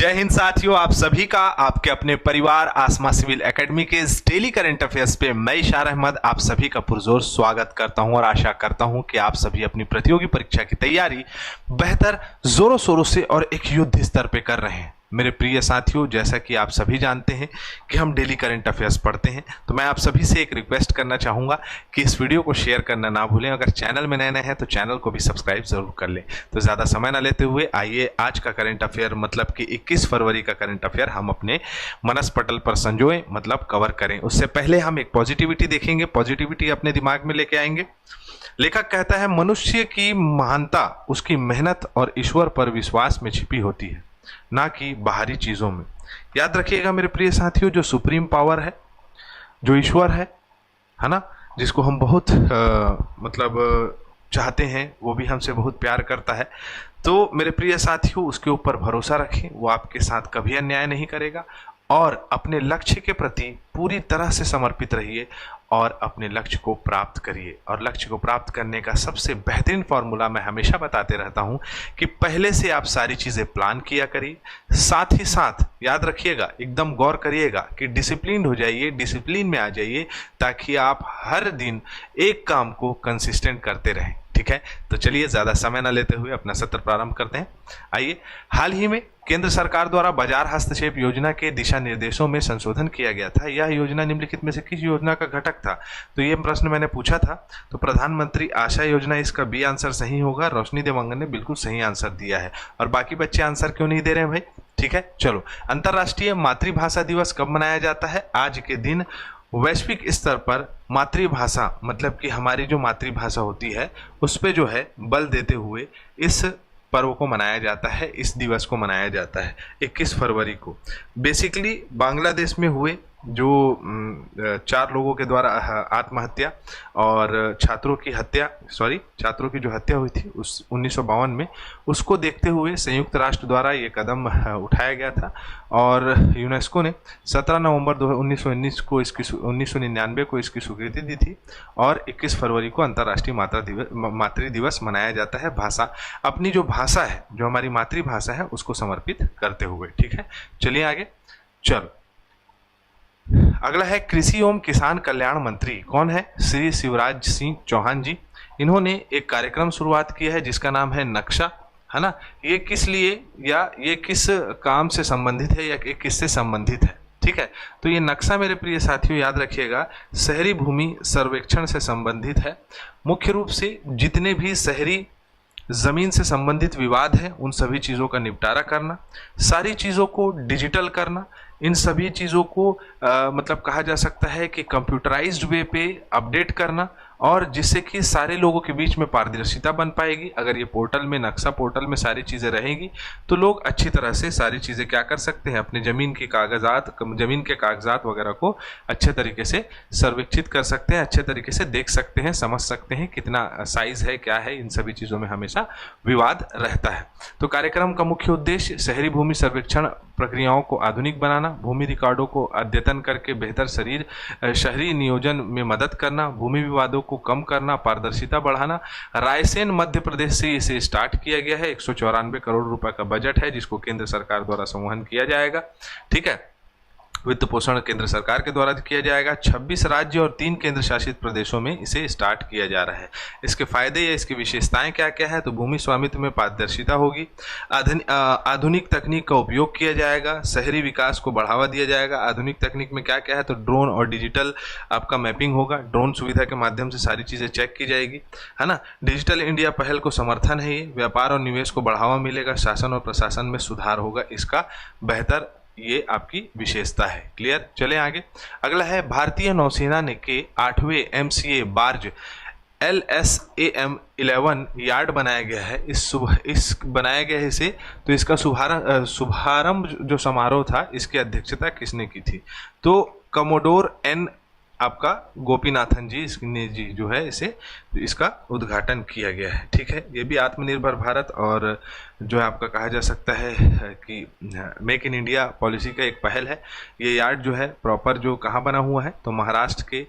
जय हिंद साथियों, आप सभी का आपके अपने परिवार आसमा सिविल एकेडमी के इस डेली करंट अफेयर्स पे मैं इशार अहमद आप सभी का पुरजोर स्वागत करता हूं और आशा करता हूं कि आप सभी अपनी प्रतियोगी परीक्षा की तैयारी बेहतर जोरों शोरों से और एक युद्ध स्तर पे कर रहे हैं। मेरे प्रिय साथियों, जैसा कि आप सभी जानते हैं कि हम डेली करंट अफेयर्स पढ़ते हैं, तो मैं आप सभी से एक रिक्वेस्ट करना चाहूँगा कि इस वीडियो को शेयर करना ना भूलें। अगर चैनल में नए हैं तो चैनल को भी सब्सक्राइब जरूर कर लें। तो ज़्यादा समय ना लेते हुए आइए आज का करंट अफेयर मतलब कि 21 फरवरी का करंट अफेयर हम अपने मनस पटल पर संजोएं, मतलब कवर करें। उससे पहले हम एक पॉजिटिविटी देखेंगे, पॉजिटिविटी अपने दिमाग में लेके आएंगे। लेखक कहता है, मनुष्य की महानता उसकी मेहनत और ईश्वर पर विश्वास में छिपी होती है, ना कि बाहरी चीजों में। याद रखिएगा मेरे प्रिय साथियों, जो सुप्रीम पावर है, जो ईश्वर है ना, जिसको हम बहुत चाहते हैं, वो भी हमसे बहुत प्यार करता है। तो मेरे प्रिय साथियों, उसके ऊपर भरोसा रखें, वो आपके साथ कभी अन्याय नहीं करेगा। और अपने लक्ष्य के प्रति पूरी तरह से समर्पित रहिए और अपने लक्ष्य को प्राप्त करिए। और लक्ष्य को प्राप्त करने का सबसे बेहतरीन फॉर्मूला मैं हमेशा बताते रहता हूं कि पहले से आप सारी चीज़ें प्लान किया करिए। साथ ही साथ याद रखिएगा, एकदम गौर करिएगा कि डिसिप्लिन हो जाइए, डिसिप्लिन में आ जाइए, ताकि आप हर दिन एक काम को कंसिस्टेंट करते रहें। ठीक है, तो चलिए ज़्यादा समय न लेते हुए अपना सत्र प्रारंभ करते हैं। आइए, हाल ही में केंद्र सरकार द्वारा बाजार हस्तक्षेप योजना के दिशा निर्देशों में संशोधन किया गया था। यह योजना निम्नलिखित में से किस योजना का घटक था? तो ये प्रश्न मैंने पूछा था। तो प्रधानमंत्री आशा योजना, इसका बी आंसर सही होगा। रोशनी देवंगन ने बिल्कुल सही आंसर दिया है। और बाकी बच्चे आंसर क्यों नहीं दे रहे हैं भाई? ठीक है, चलो। अंतर्राष्ट्रीय मातृभाषा दिवस कब मनाया जाता है? आज के दिन वैश्विक स्तर पर मातृभाषा मतलब कि हमारी जो मातृभाषा होती है उस पे जो है बल देते हुए इस पर्व को मनाया जाता है, इस दिवस को मनाया जाता है 21 फरवरी को। बेसिकली बांग्लादेश में हुए जो 4 लोगों के द्वारा आत्महत्या और छात्रों की जो हत्या हुई थी उस 1952 में, उसको देखते हुए संयुक्त राष्ट्र द्वारा ये कदम उठाया गया था। और यूनेस्को ने 17 नवंबर 1999 को इसकी स्वीकृति दी थी। और 21 फरवरी को अंतर्राष्ट्रीय मातृ दिवस मनाया जाता है, भाषा अपनी जो भाषा है, जो हमारी मातृभाषा है, उसको समर्पित करते हुए। ठीक है, चलिए आगे। चलो, अगला है कृषि एवं किसान कल्याण मंत्री कौन है? श्री शिवराज सिंह चौहान जी। इन्होंने एक कार्यक्रम शुरुआत किया है जिसका नाम है नक्शा, है ना। ये किस लिए या ये किस काम से संबंधित है या किससे संबंधित है? ठीक है, तो ये नक्शा मेरे प्रिय साथियों याद रखिएगा, शहरी भूमि सर्वेक्षण से संबंधित है। मुख्य रूप से जितने भी शहरी जमीन से संबंधित विवाद है उन सभी चीज़ों का निपटारा करना, सारी चीज़ों को डिजिटल करना, इन सभी चीज़ों को मतलब कहा जा सकता है कि कंप्यूटराइज्ड वे पे अपडेट करना, और जिससे कि सारे लोगों के बीच में पारदर्शिता बन पाएगी। अगर ये पोर्टल में, नक्शा पोर्टल में सारी चीज़ें रहेंगी तो लोग अच्छी तरह से सारी चीज़ें क्या कर सकते हैं, अपने ज़मीन के कागजात वगैरह को अच्छे तरीके से सर्वेक्षित कर सकते हैं, अच्छे तरीके से देख सकते हैं, समझ सकते हैं कितना साइज़ है, क्या है। इन सभी चीज़ों में हमेशा विवाद रहता है। तो कार्यक्रम का मुख्य उद्देश्य शहरी भूमि सर्वेक्षण प्रक्रियाओं को आधुनिक बनाना, भूमि रिकॉर्डों को अद्यतन करके बेहतर शहरी नियोजन में मदद करना, भूमि विवादों को कम करना, पारदर्शिता बढ़ाना। रायसेन मध्य प्रदेश से इसे स्टार्ट किया गया है। 194 करोड़ रुपए का बजट है जिसको केंद्र सरकार द्वारा संवहन किया जाएगा। ठीक है, वित्त पोषण केंद्र सरकार के द्वारा किया जाएगा। 26 राज्य और 3 केंद्र शासित प्रदेशों में इसे स्टार्ट किया जा रहा है। इसके फायदे या इसकी विशेषताएं क्या क्या है? तो भूमि स्वामित्व में पारदर्शिता होगी, आधुनिक तकनीक का उपयोग किया जाएगा, शहरी विकास को बढ़ावा दिया जाएगा। आधुनिक तकनीक में क्या क्या है? तो ड्रोन और डिजिटल आपका मैपिंग होगा, ड्रोन सुविधा के माध्यम से सारी चीज़ें चेक की जाएगी, है ना। डिजिटल इंडिया पहल को समर्थन है, ये व्यापार और निवेश को बढ़ावा मिलेगा, शासन और प्रशासन में सुधार होगा, इसका बेहतर ये आपकी विशेषता है। क्लियर, चले आगे। अगला है भारतीय नौसेना ने के 8वें MCA बार्ज LSAM 11 यार्ड बनाया गया है। इस बनाया गया है इसे, तो इसका शुभारंभ जो समारोह था इसकी अध्यक्षता किसने की थी? तो कमोडोर N आपका गोपीनाथन जी ने जी जो है इसे इसका उद्घाटन किया गया है। ठीक है, ये भी आत्मनिर्भर भारत और जो है आपका कहा जा सकता है कि मेक इन इंडिया पॉलिसी का एक पहल है। ये यार्ड जो है प्रॉपर जो कहाँ बना हुआ है, तो महाराष्ट्र के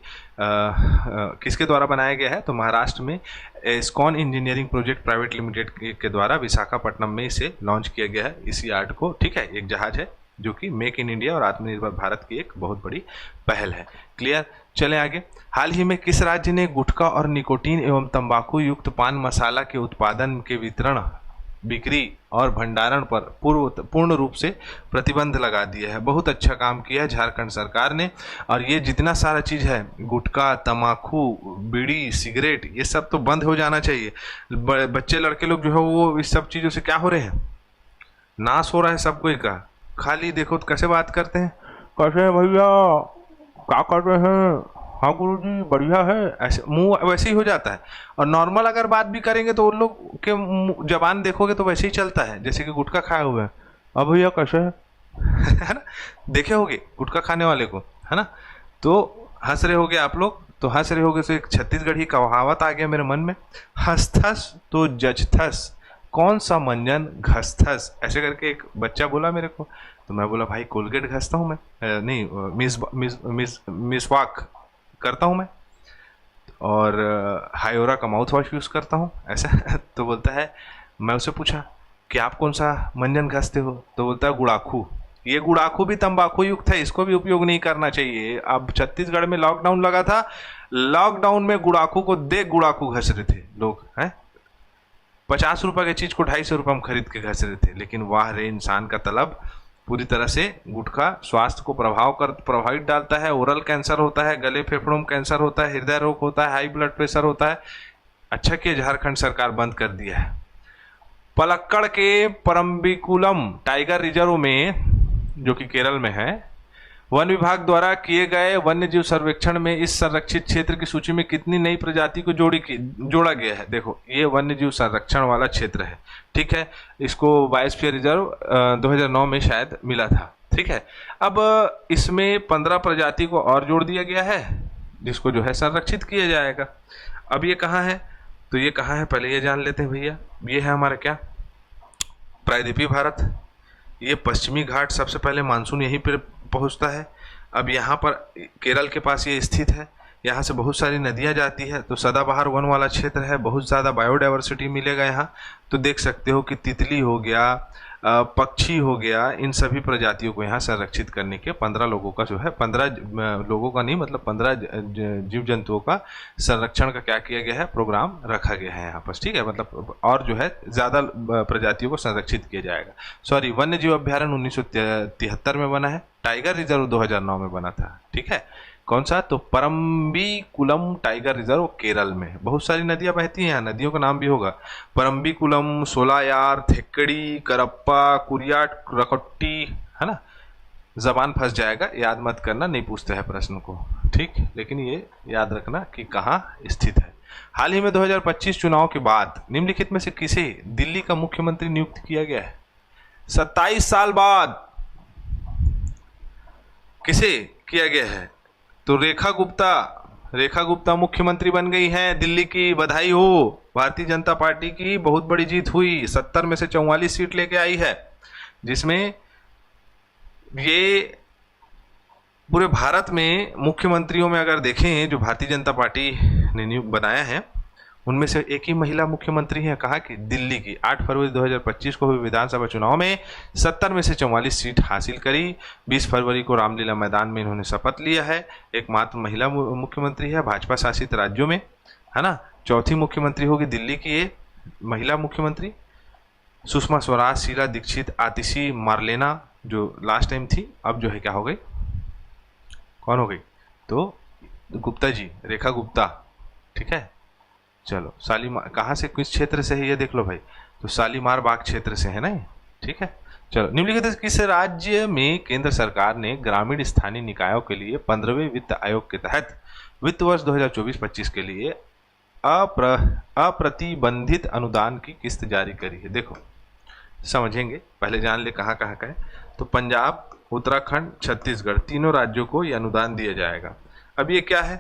किसके द्वारा बनाया गया है, तो महाराष्ट्र में एस्कॉन इंजीनियरिंग प्रोजेक्ट प्राइवेट लिमिटेड के द्वारा विशाखापट्टनम में इसे लॉन्च किया गया है इस यार्ड को। ठीक है, एक जहाज है जो कि मेक इन इंडिया और आत्मनिर्भर भारत की एक बहुत बड़ी पहल है। क्लियर, चलें आगे। हाल ही में किस राज्य ने गुटखा और निकोटीन एवं तंबाकू युक्त पान मसाला के उत्पादन के वितरण, बिक्री और भंडारण पर पूर्ण रूप से प्रतिबंध लगा दिया है? बहुत अच्छा काम किया है झारखंड सरकार ने। और ये जितना सारा चीज़ है, गुटखा, तम्बाकू, बीड़ी, सिगरेट, ये सब तो बंद हो जाना चाहिए। बच्चे लड़के लोग जो है वो इस सब चीज़ों से क्या हो रहे हैं, नाश हो रहा है सब कोई का। खाली देखो तो कैसे बात करते हैं, कैसे है भैया, क्या कर रहे हैं, हाँ गुरुजी बढ़िया है, ऐसे मुंह वैसे ही हो जाता है। और नॉर्मल अगर बात भी करेंगे तो उन लोग के जबान देखोगे तो वैसे ही चलता है जैसे कि गुटखा खाए हुए हैं। अब भैया कैसे है है ना, देखे होगे गुटखा खाने वाले को, है ना। तो हंस रहे होगे आप लोग, तो हंस रहे होगे तो एक छत्तीसगढ़ी कहावत आ गया मेरे मन में, हंसथस तो जजथस, कौन सा मंजन घसथस, ऐसे करके एक बच्चा बोला मेरे को। तो मैं बोला भाई कोलगेट घसता हूँ मैं, नहीं मिसवाक करता हूँ मैं, और हायोरा का माउथ वॉश यूज़ करता हूँ ऐसा। तो बोलता है, मैं उससे पूछा कि आप कौन सा मंजन घसते हो, तो बोलता है गुड़ाखू। ये गुड़ाखू भी तंबाकू युक्त है, इसको भी उपयोग नहीं करना चाहिए। अब छत्तीसगढ़ में लॉकडाउन लगा था, लॉकडाउन में गुड़ाखू को देख गुड़ाखू घस रहे थे लोग, हैं 50 रुपये की चीज़ को 250 रुपये में खरीद के घस रहे थे। लेकिन वाह रे इंसान का तलब, पूरी तरह से गुटखा स्वास्थ्य को प्रभावित डालता है। ओरल कैंसर होता है, गले फेफड़ों में कैंसर होता है, हृदय रोग होता है, हाई ब्लड प्रेशर होता है। अच्छा किया झारखंड सरकार बंद कर दिया है। पलक्कड़ के परम्बिकुलम टाइगर रिजर्व में, जो कि केरल में है, वन विभाग द्वारा किए गए वन्य जीव सर्वेक्षण में इस संरक्षित क्षेत्र की सूची में कितनी नई प्रजाति को जोड़ा गया है? देखो ये वन्य जीव संरक्षण वाला क्षेत्र है, ठीक है। इसको बायोस्फीयर रिजर्व 2009 में शायद मिला था, ठीक है। अब इसमें 15 प्रजाति को और जोड़ दिया गया है जिसको जो है संरक्षित किया जाएगा। अब ये कहाँ है, तो ये कहाँ है पहले ये जान लेते हैं भैया। ये है हमारा क्या, प्रायद्वीपीय भारत। ये पश्चिमी घाट, सबसे पहले मानसून यहीं पर पहुंचता है। अब यहाँ पर केरल के पास ये स्थित है, यहाँ से बहुत सारी नदियाँ जाती है, तो सदाबहार वन वाला क्षेत्र है, बहुत ज़्यादा बायोडाइवर्सिटी मिलेगा यहाँ। तो देख सकते हो कि तितली हो गया, पक्षी हो गया, इन सभी प्रजातियों को यहाँ संरक्षित करने के 15 लोगों का जो है, 15 लोगों का नहीं मतलब 15 जीव जंतुओं का संरक्षण का क्या किया गया है, प्रोग्राम रखा गया है यहाँ पर, ठीक है। मतलब और जो है ज़्यादा प्रजातियों को संरक्षित किया जाएगा। सॉरी, वन्य जीव अभ्यारण्य 1973 में बना है, टाइगर रिजर्व 2009 में बना था, ठीक है। कौन सा, तो परम्बिकुलम टाइगर रिजर्व केरल में। बहुत सारी नदियां बहती हैं यहाँ, नदियों का नाम भी होगा, परम्बिकुलम, सोलायार, थेक्कड़ी, करप्पा, कुरियाट, रकोट्टी, है ना। जबान फंस जाएगा, याद मत करना, नहीं पूछते हैं प्रश्न को, ठीक। लेकिन ये याद रखना कि कहाँ स्थित है। हाल ही में 2025 चुनाव के बाद निम्नलिखित में से किसे दिल्ली का मुख्यमंत्री नियुक्त किया गया है? 27 साल बाद किसे किया गया है? तो रेखा गुप्ता मुख्यमंत्री बन गई हैं दिल्ली की, बधाई हो। भारतीय जनता पार्टी की बहुत बड़ी जीत हुई, 70 में से 44 सीट लेके आई है, जिसमें ये पूरे भारत में मुख्यमंत्रियों में अगर देखें जो भारतीय जनता पार्टी ने नियुक्त बनाया है, उनमें से एक ही महिला मुख्यमंत्री हैं, कहा कि दिल्ली की। 8 फरवरी 2025 को हुए विधानसभा चुनाव में 70 में से 44 सीट हासिल करी। 20 फरवरी को रामलीला मैदान में इन्होंने शपथ लिया है। एकमात्र महिला मुख्यमंत्री है भाजपा शासित राज्यों में, है ना। चौथी मुख्यमंत्री होगी दिल्ली की ये महिला मुख्यमंत्री। सुषमा स्वराज, शीला दीक्षित, आतिशी मार्लेना जो लास्ट टाइम थी, अब जो है क्या हो गई, कौन हो गई, तो गुप्ता जी, रेखा गुप्ता, ठीक है। चलो शालीमार कहाँ से, किस क्षेत्र से है ये देख लो भाई, तो शालीमार बाग क्षेत्र से है ना, ठीक है। चलो, निम्नलिखित किस राज्य में केंद्र सरकार ने ग्रामीण स्थानीय निकायों के लिए 15वें वित्त आयोग के तहत वित्त वर्ष 2024-25 के लिए अप्रतिबंधित अनुदान की किस्त जारी करी है? देखो समझेंगे, पहले जान ले कहाँ कहाँ का है। तो पंजाब, उत्तराखंड, छत्तीसगढ़, तीनों राज्यों को ये अनुदान दिया जाएगा। अब ये क्या है?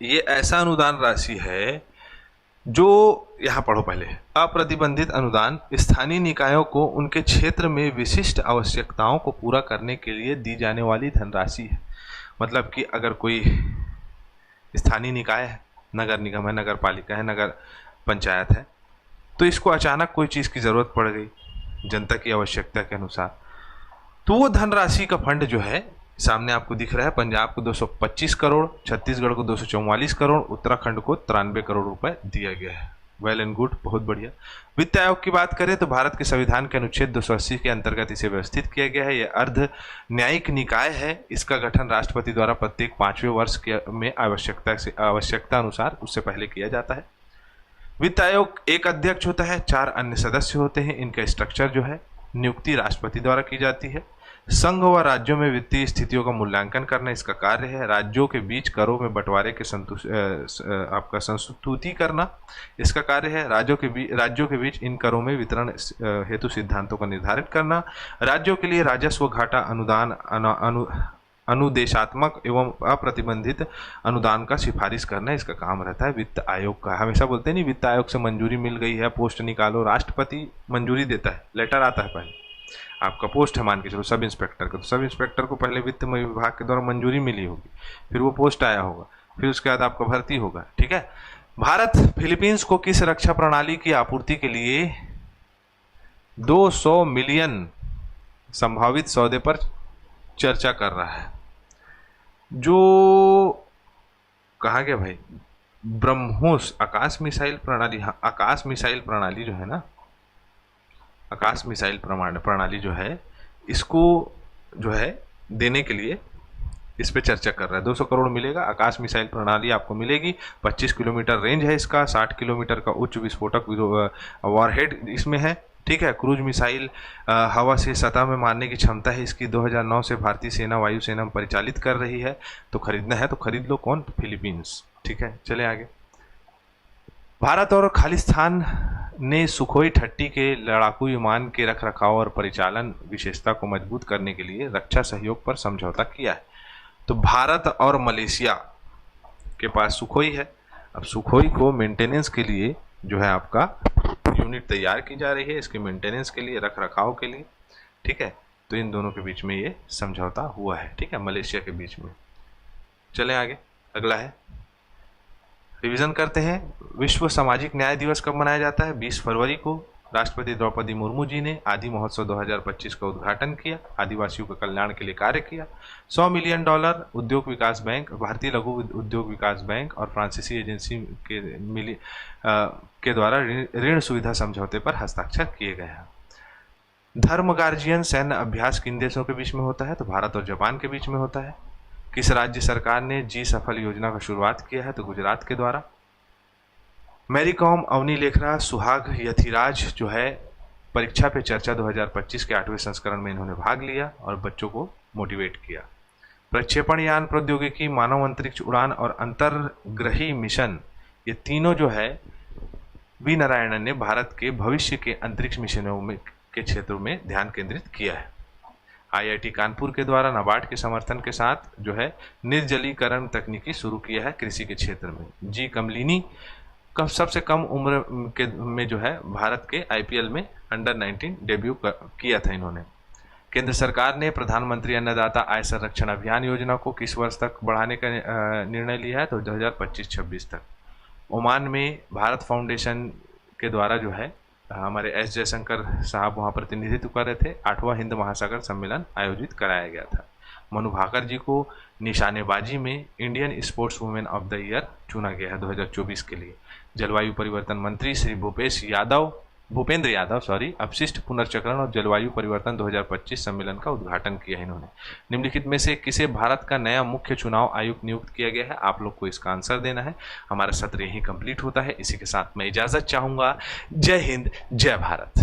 ये ऐसा अनुदान राशि है जो, यहाँ पढ़ो पहले, अप्रतिबंधित अनुदान स्थानीय निकायों को उनके क्षेत्र में विशिष्ट आवश्यकताओं को पूरा करने के लिए दी जाने वाली धनराशि है। मतलब कि अगर कोई स्थानीय निकाय है, नगर निगम है, नगर पालिका है, नगर पंचायत है, तो इसको अचानक कोई चीज़ की ज़रूरत पड़ गई जनता की आवश्यकता के अनुसार, तो वो धनराशि का फंड जो है सामने आपको दिख रहा है, पंजाब को 225 करोड़, छत्तीसगढ़ को 244 करोड़, उत्तराखंड को 93 करोड़ रुपए दिया गया है। वेल एंड गुड, बहुत बढ़िया। वित्त आयोग की बात करें तो भारत के संविधान के अनुच्छेद 280 के अंतर्गत इसे व्यवस्थित किया गया है। यह अर्ध न्यायिक निकाय है। इसका गठन राष्ट्रपति द्वारा प्रत्येक 5वें वर्ष में आवश्यकता अनुसार उससे पहले किया जाता है। वित्त आयोग एक अध्यक्ष होता है, 4 अन्य सदस्य होते हैं। इनका स्ट्रक्चर जो है नियुक्ति राष्ट्रपति द्वारा की जाती है। संघ व राज्यों में वित्तीय स्थितियों का मूल्यांकन करना इसका कार्य है। राज्यों के बीच करों में बंटवारे के आपका संस्तुति करना इसका कार्य है। राज्यों के बीच इन करों में वितरण हेतु सिद्धांतों का निर्धारित करना। राज्यों के लिए राजस्व घाटा अनुदान अनुदेशात्मक एवं अप्रतिबंधित अनुदान का सिफारिश करना इसका काम रहता है वित्त आयोग का। हमेशा बोलते हैं नहीं, वित्त आयोग से मंजूरी मिल गई है, पोस्ट निकालो, राष्ट्रपति मंजूरी देता है, लेटर आता है पहले। आपका पोस्ट है मान के चलो सब इंस्पेक्टर का, तो सब इंस्पेक्टर को पहले वित्त विभाग के द्वारा मंजूरी मिली होगी, फिर वो पोस्ट आया होगा, फिर उसके बाद आपका भर्ती होगा। ठीक है। भारत फिलीपींस को किस रक्षा प्रणाली की आपूर्ति के लिए 200 मिलियन संभावित सौदे पर चर्चा कर रहा है? जो कहा गया भाई, ब्रह्मोस आकाश मिसाइल प्रणाली, हाँ आकाश मिसाइल प्रणाली जो है ना, आकाश मिसाइल प्रणाली जो है, इसको जो है देने के लिए इस पे चर्चा कर रहा है। 200 करोड़ मिलेगा, आकाश मिसाइल प्रणाली आपको मिलेगी। 25 किलोमीटर रेंज है इसका, 60 किलोमीटर का उच्च विस्फोटक वॉरहेड इसमें है। ठीक है। क्रूज मिसाइल हवा से सतह में मारने की क्षमता है इसकी। 2009 से भारतीय सेना वायुसेना में परिचालित कर रही है। तो खरीदना है तो खरीद लो। कौन? फिलीपींस। ठीक है, चले आगे। भारत और खालिस्तान ने सुखोई 30 के लड़ाकू विमान के रखरखाव और परिचालन विशेषता को मजबूत करने के लिए रक्षा सहयोग पर समझौता किया है। तो भारत और मलेशिया के पास सुखोई है। अब सुखोई को मेंटेनेंस के लिए जो है आपका यूनिट तैयार की जा रही है, इसके मेंटेनेंस के लिए, रख रखाव के लिए। ठीक है। तो इन दोनों के बीच में ये समझौता हुआ है। ठीक है, मलेशिया के बीच में। चलें आगे, अगला है, रिवीजन करते हैं। विश्व सामाजिक न्याय दिवस कब मनाया जाता है? 20 फरवरी को। राष्ट्रपति द्रौपदी मुर्मू जी ने आदि महोत्सव 2025 का उद्घाटन किया, आदिवासियों के कल्याण के लिए कार्य किया। $100 मिलियन उद्योग विकास बैंक, भारतीय लघु उद्योग विकास बैंक और फ्रांसीसी एजेंसी के द्वारा ऋण सुविधा समझौते पर हस्ताक्षर किए गए हैं। धर्म गार्जियन सैन्य अभ्यास किन देशों के बीच में होता है? तो भारत और जापान के बीच में होता है। किस राज्य सरकार ने जी सफल योजना का शुरुआत किया है? तो गुजरात के द्वारा। मैरी कॉम, अवनी लेखरा, सुहाग यथिराज जो है परीक्षा पे चर्चा 2025 के 8वें संस्करण में इन्होंने भाग लिया और बच्चों को मोटिवेट किया। प्रक्षेपण यान प्रौद्योगिकी, मानव अंतरिक्ष उड़ान और अंतर्ग्रही मिशन, ये तीनों जो है वी नारायणन ने भारत के भविष्य के अंतरिक्ष मिशनों में के क्षेत्रों में ध्यान केंद्रित किया है। IIT कानपुर के द्वारा नाबार्ड के समर्थन के साथ जो है निर्जलीकरण तकनीकी शुरू किया है कृषि के क्षेत्र में। जी कमलिनी का सबसे कम उम्र के में जो है भारत के IPL में अंडर-19 डेब्यू किया था इन्होंने। केंद्र सरकार ने प्रधानमंत्री अन्नदाता आय संरक्षण अभियान योजना को किस वर्ष तक बढ़ाने का निर्णय लिया है? तो 2025-26 तक। ओमान में भारत फाउंडेशन के द्वारा जो है हमारे S जयशंकर साहब वहाँ प्रतिनिधित्व कर रहे थे। 8वां हिंद महासागर सम्मेलन आयोजित कराया गया था। मनु भाकर जी को निशानेबाजी में Indian sports women of the year चुना गया है 2024 के लिए। जलवायु परिवर्तन मंत्री श्री भूपेंद्र यादव अपशिष्ट पुनर्चक्रण और जलवायु परिवर्तन 2025 सम्मेलन का उद्घाटन किया है इन्होंने। निम्नलिखित में से किसे भारत का नया मुख्य चुनाव आयुक्त नियुक्त किया गया है? आप लोग को इसका आंसर देना है। हमारा सत्र यहीं कंप्लीट होता है। इसी के साथ मैं इजाजत चाहूंगा। जय हिंद, जय भारत।